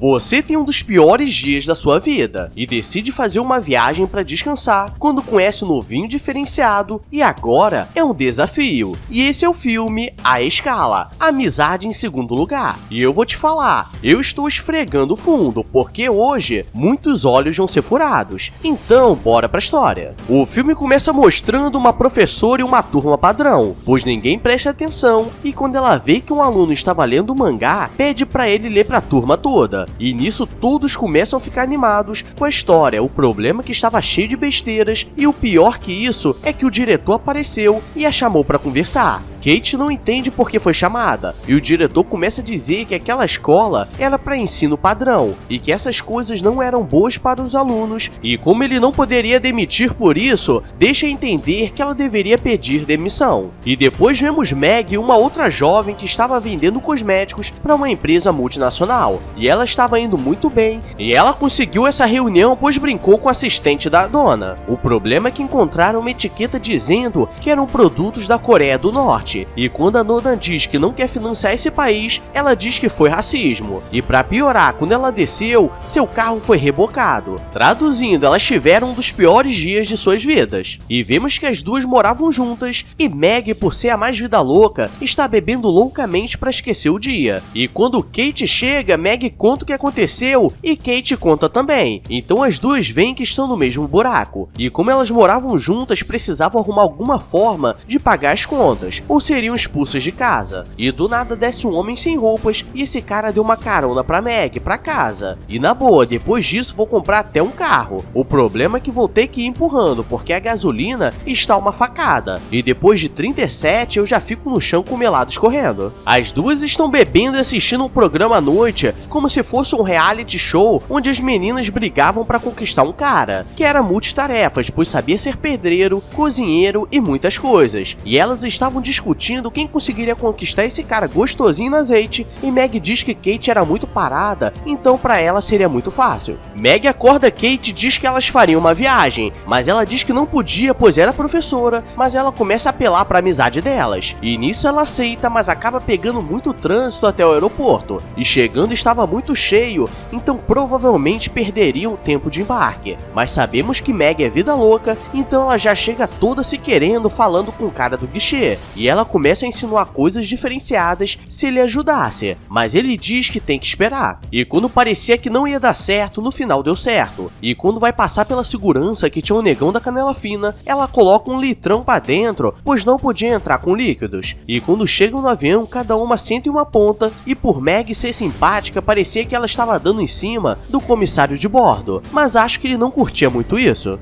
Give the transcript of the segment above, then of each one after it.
Você tem um dos piores dias da sua vida e decide fazer uma viagem para descansar quando conhece um novinho diferenciado e agora é um desafio. E esse é o filme A Escala, Amizade em Segundo Lugar. E eu vou te falar, eu estou esfregando fundo porque hoje muitos olhos vão ser furados. Então, bora pra história. O filme começa mostrando uma professora e uma turma padrão, pois ninguém presta atenção e quando ela vê que um aluno estava lendo o mangá, pede para ele ler para a turma toda. E nisso todos começam a ficar animados com a história, o problema é que estava cheio de besteiras e o pior que isso é que o diretor apareceu e a chamou para conversar. Kate não entende por que foi chamada, e o diretor começa a dizer que aquela escola era para ensino padrão, e que essas coisas não eram boas para os alunos, e como ele não poderia demitir por isso, deixa entender que ela deveria pedir demissão. E depois vemos Meg, uma outra jovem que estava vendendo cosméticos para uma empresa multinacional, e ela estava indo muito bem, e ela conseguiu essa reunião pois brincou com o assistente da dona. O problema é que encontraram uma etiqueta dizendo que eram produtos da Coreia do Norte, e quando a Noda diz que não quer financiar esse país, ela diz que foi racismo. E para piorar, quando ela desceu, seu carro foi rebocado. Traduzindo, elas tiveram um dos piores dias de suas vidas. E vemos que as duas moravam juntas, e Meg, por ser a mais vida louca, está bebendo loucamente para esquecer o dia. E quando Kate chega, Meg conta o que aconteceu, e Kate conta também. Então as duas veem que estão no mesmo buraco. E como elas moravam juntas, precisavam arrumar alguma forma de pagar as contas, ou seriam expulsas de casa. E do nada desce um homem sem roupas e esse cara deu uma carona pra Meg pra casa. E na boa, depois disso vou comprar até um carro. O problema é que vou ter que ir empurrando porque a gasolina está uma facada. E depois de 37 eu já fico no chão com melado escorrendo. As duas estão bebendo e assistindo um programa à noite como se fosse um reality show onde as meninas brigavam pra conquistar um cara, que era multitarefas, pois sabia ser pedreiro, cozinheiro e muitas coisas. E elas estavam discutindo quem conseguiria conquistar esse cara gostosinho no azeite, e Meg diz que Kate era muito parada, então pra ela seria muito fácil. Meg acorda Kate e diz que elas fariam uma viagem, mas ela diz que não podia pois era professora, mas ela começa a apelar pra amizade delas, e nisso ela aceita, mas acaba pegando muito trânsito até o aeroporto, e chegando estava muito cheio, então provavelmente perderiam o tempo de embarque. Mas sabemos que Meg é vida louca, então ela já chega toda se querendo, falando com o cara do guichê, e ela começa a insinuar coisas diferenciadas se ele ajudasse, mas ele diz que tem que esperar. E quando parecia que não ia dar certo, no final deu certo. E quando vai passar pela segurança que tinha um negão da canela fina, ela coloca um litrão pra dentro, pois não podia entrar com líquidos. E quando chegam no avião, cada uma senta em uma ponta, e por Meg ser simpática, parecia que ela estava dando em cima do comissário de bordo, mas acho que ele não curtia muito isso.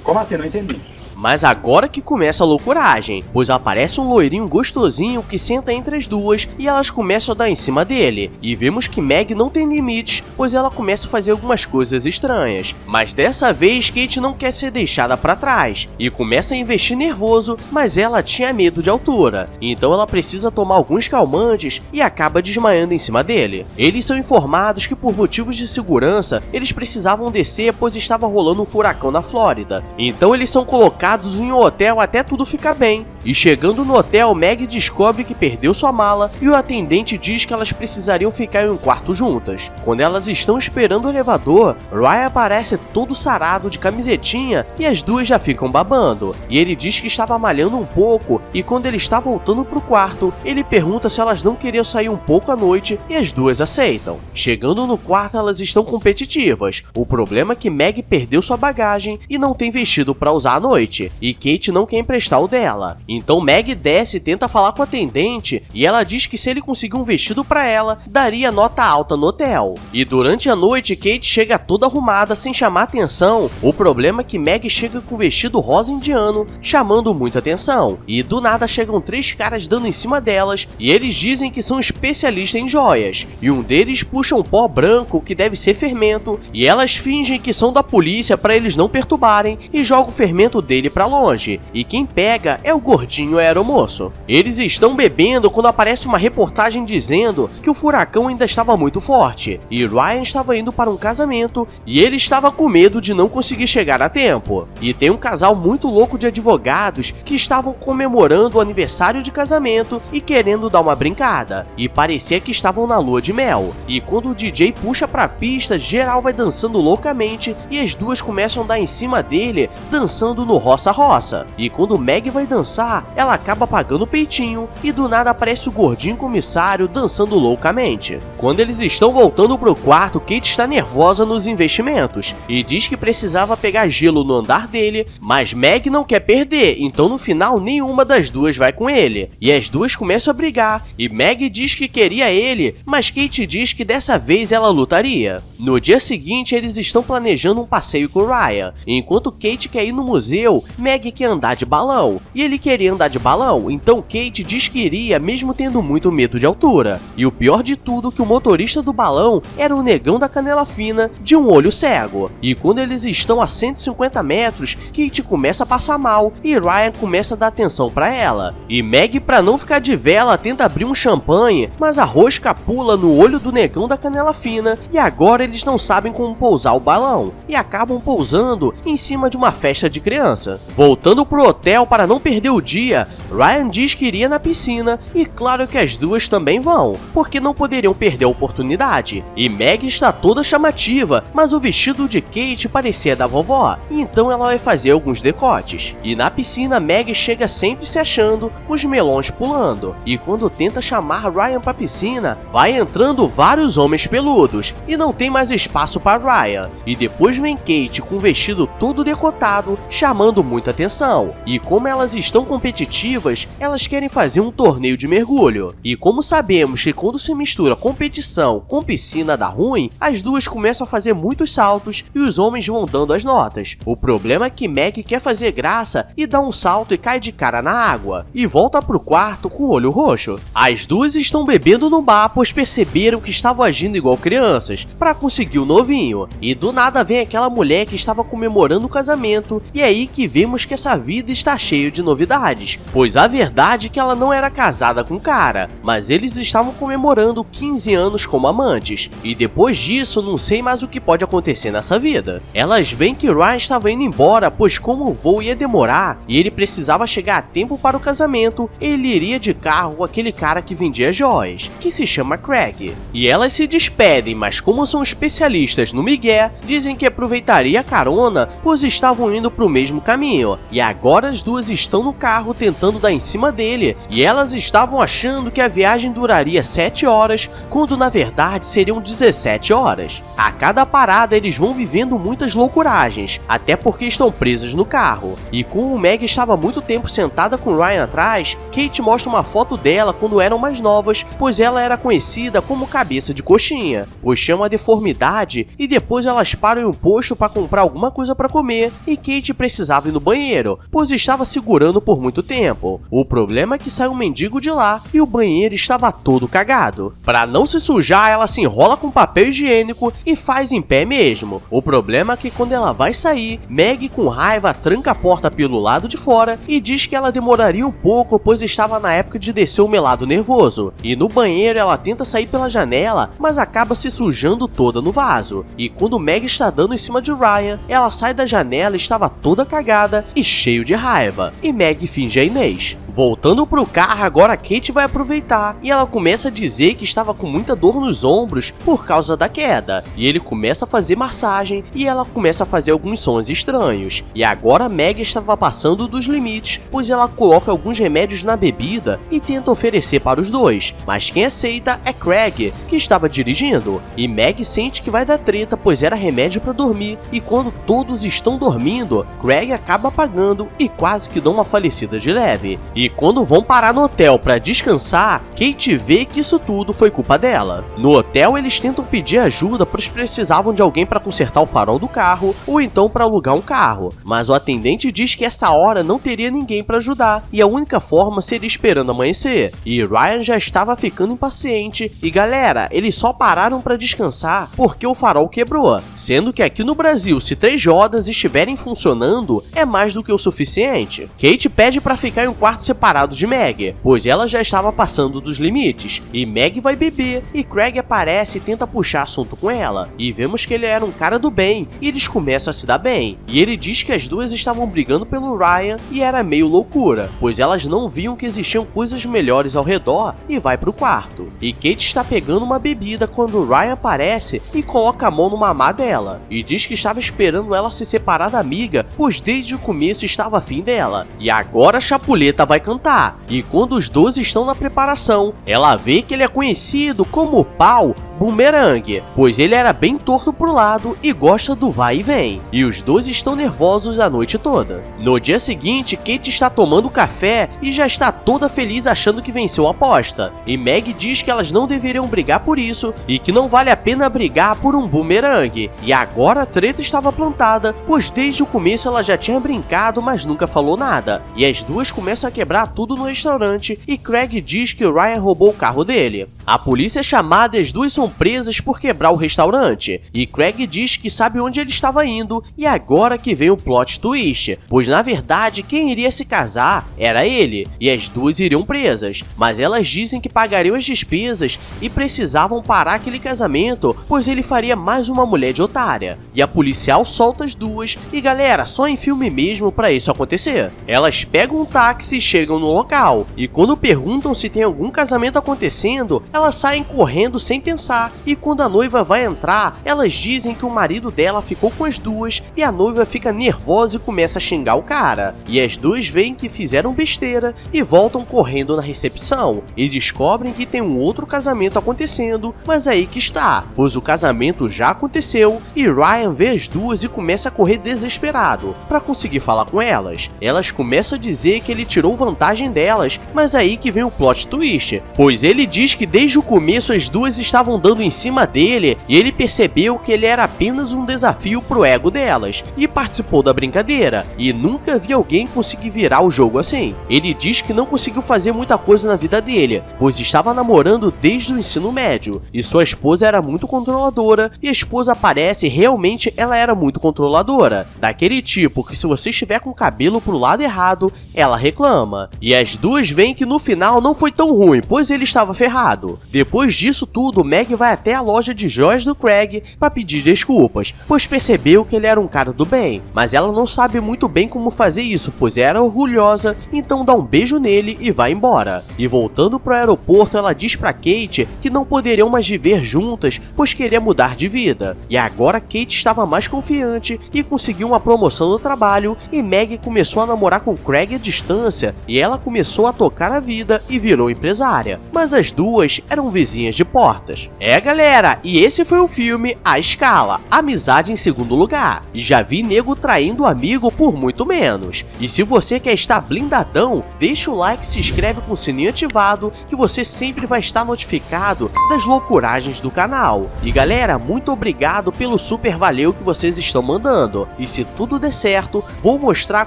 Como assim? Não entendi. Mas agora que começa a loucuragem, pois aparece um loirinho gostosinho que senta entre as duas e elas começam a dar em cima dele. E vemos que Meg não tem limites, pois ela começa a fazer algumas coisas estranhas. Mas dessa vez Kate não quer ser deixada para trás e começa a investir nervoso, mas ela tinha medo de altura. Então ela precisa tomar alguns calmantes e acaba desmaiando em cima dele. Eles são informados que por motivos de segurança eles precisavam descer pois estava rolando um furacão na Flórida. Então eles são colocados em um hotel até tudo ficar bem. E chegando no hotel, Meg descobre que perdeu sua mala e o atendente diz que elas precisariam ficar em um quarto juntas. Quando elas estão esperando o elevador, Ryan aparece todo sarado de camisetinha e as duas já ficam babando. E ele diz que estava malhando um pouco e quando ele está voltando pro quarto, ele pergunta se elas não queriam sair um pouco à noite e as duas aceitam. Chegando no quarto, elas estão competitivas. O problema é que Meg perdeu sua bagagem e não tem vestido para usar à noite. E Kate não quer emprestar o dela. Então Meg desce e tenta falar com a atendente e ela diz que se ele conseguir um vestido para ela, daria nota alta no hotel. E durante a noite, Kate chega toda arrumada sem chamar atenção. O problema é que Meg chega com um vestido rosa indiano, chamando muita atenção. E do nada chegam três caras dando em cima delas e eles dizem que são especialistas em joias. E um deles puxa um pó branco que deve ser fermento e elas fingem que são da polícia para eles não perturbarem e joga o fermento dele ele pra longe, e quem pega é o gordinho aeromoço. Eles estão bebendo quando aparece uma reportagem dizendo que o furacão ainda estava muito forte, e Ryan estava indo para um casamento, e ele estava com medo de não conseguir chegar a tempo. E tem um casal muito louco de advogados que estavam comemorando o aniversário de casamento e querendo dar uma brincada, e parecia que estavam na lua de mel. E quando o DJ puxa pra pista, geral vai dançando loucamente, e as duas começam a dar em cima dele, dançando no roça-roça. E quando Meg vai dançar, ela acaba apagando o peitinho, e do nada aparece o gordinho comissário dançando loucamente. Quando eles estão voltando pro quarto, Kate está nervosa nos investimentos, e diz que precisava pegar gelo no andar dele, mas Meg não quer perder, então no final nenhuma das duas vai com ele, e as duas começam a brigar, e Meg diz que queria ele, mas Kate diz que dessa vez ela lutaria. No dia seguinte, eles estão planejando um passeio com Ryan, enquanto Kate quer ir no museu, Meg quer andar de balão, e ele queria andar de balão, então Kate diz que iria mesmo tendo muito medo de altura. E o pior de tudo que o motorista do balão era o negão da canela fina de um olho cego. E quando eles estão a 150 metros, Kate começa a passar mal e Ryan começa a dar atenção pra ela. E Meg, pra não ficar de vela, tenta abrir um champanhe, mas a rosca pula no olho do negão da canela fina e agora eles não sabem como pousar o balão e acabam pousando em cima de uma festa de criança. Voltando pro hotel para não perder o dia, Ryan diz que iria na piscina e claro que as duas também vão, porque não poderiam perder a oportunidade. E Meg está toda chamativa, mas o vestido de Kate parecia da vovó, então ela vai fazer alguns decotes. E na piscina Meg chega sempre se achando com os melões pulando, e quando tenta chamar Ryan pra piscina, vai entrando vários homens peludos, e não tem mais espaço para Ryan. E depois vem Kate com o vestido todo decotado, chamando muita atenção. E como elas estão competitivas, elas querem fazer um torneio de mergulho. E como sabemos que quando se mistura competição com piscina dá ruim, as duas começam a fazer muitos saltos e os homens vão dando as notas. O problema é que Meg quer fazer graça e dá um salto e cai de cara na água, e volta pro quarto com o olho roxo. As duas estão bebendo no bar, pois perceberam que estavam agindo igual crianças, para conseguir o novinho. E do nada vem aquela mulher que estava comemorando o casamento, e é aí que vemos que essa vida está cheia de novidades, pois a verdade é que ela não era casada com o cara, mas eles estavam comemorando 15 anos como amantes, e depois disso não sei mais o que pode acontecer nessa vida. Elas veem que Ryan estava indo embora, pois como o voo ia demorar e ele precisava chegar a tempo para o casamento, ele iria de carro com aquele cara que vendia joias, que se chama Craig. E elas se despedem, mas como são especialistas no migué, dizem que aproveitaria a carona, pois estavam indo para o mesmo caminho, e agora as duas estão no carro tentando dar em cima dele, e elas estavam achando que a viagem duraria 7 horas, quando na verdade seriam 17 horas. A cada parada eles vão vivendo muitas loucuragens, até porque estão presas no carro. E como Meg estava muito tempo sentada com Ryan atrás, Kate mostra uma foto dela quando eram mais novas, pois ela era conhecida como cabeça de coxinha, pois tinha uma deformidade, e depois elas param em um posto para comprar alguma coisa para comer, e Kate precisava ir no banheiro, pois estava segurando por muito tempo. O problema é que sai um mendigo de lá, e o banheiro estava todo cagado. Para não se sujar, ela se enrola com papel higiênico e faz em pé mesmo. O problema é que quando ela vai sair, Meg com raiva tranca a porta pelo lado de fora e diz que ela demoraria um pouco, pois estava na época de descer o melado nervoso. E no banheiro ela tenta sair pela janela, mas acaba se sujando toda no vaso. E quando Meg está dando em cima de Ryan, ela sai da janela e estava toda cagada e cheio de raiva. E Meg finge a Inês. Voltando pro carro, agora Kate vai aproveitar e ela começa a dizer que estava com muita dor nos ombros por causa da queda. E ele começa a fazer massagem e ela começa a fazer alguns sons estranhos. E agora Meg estava passando dos limites, pois ela coloca alguns remédios na bebida e tenta oferecer para os dois. Mas quem aceita é Craig, que estava dirigindo. E Meg sente que vai dar treta, pois era remédio para dormir. E quando todos estão dormindo, Craig acaba apagando e quase que dá uma falecida de leve. E E quando vão parar no hotel pra descansar, Kate vê que isso tudo foi culpa dela. No hotel, eles tentam pedir ajuda, pois precisavam de alguém pra consertar o farol do carro ou então pra alugar um carro, mas o atendente diz que essa hora não teria ninguém pra ajudar e a única forma seria esperando amanhecer. E Ryan já estava ficando impaciente e galera, eles só pararam pra descansar porque o farol quebrou, sendo que aqui no Brasil, se 3 rodas estiverem funcionando, é mais do que o suficiente. Kate pede pra ficar em um quarto separado de Meg, pois ela já estava passando dos limites, e Meg vai beber e Craig aparece e tenta puxar assunto com ela, e vemos que ele era um cara do bem e eles começam a se dar bem, e ele diz que as duas estavam brigando pelo Ryan e era meio loucura, pois elas não viam que existiam coisas melhores ao redor e vai pro quarto. E Kate está pegando uma bebida quando Ryan aparece e coloca a mão no mamá dela, e diz que estava esperando ela se separar da amiga, pois desde o começo estava afim dela. E agora a Chapuleta vai cantar, e quando os dois estão na preparação, ela vê que ele é conhecido como Pau Boomerang, pois ele era bem torto pro lado e gosta do vai e vem, e os dois estão nervosos a noite toda. No dia seguinte, Kate está tomando café e já está toda feliz achando que venceu a aposta, e Meg diz que elas não deveriam brigar por isso e que não vale a pena brigar por um boomerang, e agora a treta estava plantada, pois desde o começo ela já tinha brincado, mas nunca falou nada, e as duas começam a quebrar tudo no restaurante e Craig diz que Ryan roubou o carro dele. A polícia é chamada e as duas são presas por quebrar o restaurante, e Craig diz que sabe onde ele estava indo, e agora que vem o plot twist, pois na verdade quem iria se casar era ele, e as duas iriam presas, mas elas dizem que pagariam as despesas e precisavam parar aquele casamento, pois ele faria mais uma mulher de otária, e a policial solta as duas, e galera, só em filme mesmo pra isso acontecer. Elas pegam um táxi e chegam no local, e quando perguntam se tem algum casamento acontecendo, elas saem correndo sem pensar, e quando a noiva vai entrar, elas dizem que o marido dela ficou com as duas, e a noiva fica nervosa e começa a xingar o cara, e as duas veem que fizeram besteira e voltam correndo na recepção, e descobrem que tem um outro casamento acontecendo, mas aí que está, pois o casamento já aconteceu, e Ryan vê as duas e começa a correr desesperado, para conseguir falar com elas. Elas começam a dizer que ele tirou vantagem delas, mas aí que vem o plot twist, pois ele diz que desde o começo as duas estavam dando em cima dele e ele percebeu que ele era apenas um desafio pro ego delas e participou da brincadeira, e nunca vi alguém conseguir virar o jogo assim. Ele diz que não conseguiu fazer muita coisa na vida dele, pois estava namorando desde o ensino médio e sua esposa era muito controladora, e a esposa aparece e realmente ela era muito controladora, daquele tipo que se você estiver com o cabelo pro lado errado, ela reclama. E as duas veem que no final não foi tão ruim, pois ele estava ferrado. Depois disso tudo, Meg vai até a loja de joias do Craig para pedir desculpas, pois percebeu que ele era um cara do bem, mas ela não sabe muito bem como fazer isso, pois era orgulhosa, então dá um beijo nele e vai embora. E voltando pro aeroporto, ela diz pra Kate que não poderiam mais viver juntas, pois queria mudar de vida. E agora Kate estava mais confiante e conseguiu uma promoção no trabalho, e Meg começou a namorar com Craig à distância, e ela começou a tocar a vida e virou empresária, mas as duas eram vizinhas de portas. É galera, e esse foi o filme A Escala, Amizade em Segundo Lugar, e já vi nego traindo o amigo por muito menos. E se você quer estar blindadão, deixa o like e se inscreve com o sininho ativado, que você sempre vai estar notificado das loucuragens do canal. E galera, muito obrigado pelo super valeu que vocês estão mandando, e se tudo der certo, vou mostrar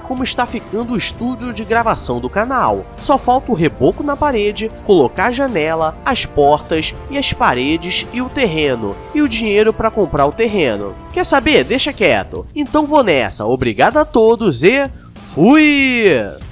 como está ficando o estúdio de gravação do canal. Só falta o reboco na parede, colocar a janela, as portas e as paredes e o terreno, e o dinheiro para comprar o terreno. Quer saber? Deixa quieto. Então vou nessa. Obrigado a todos e fui!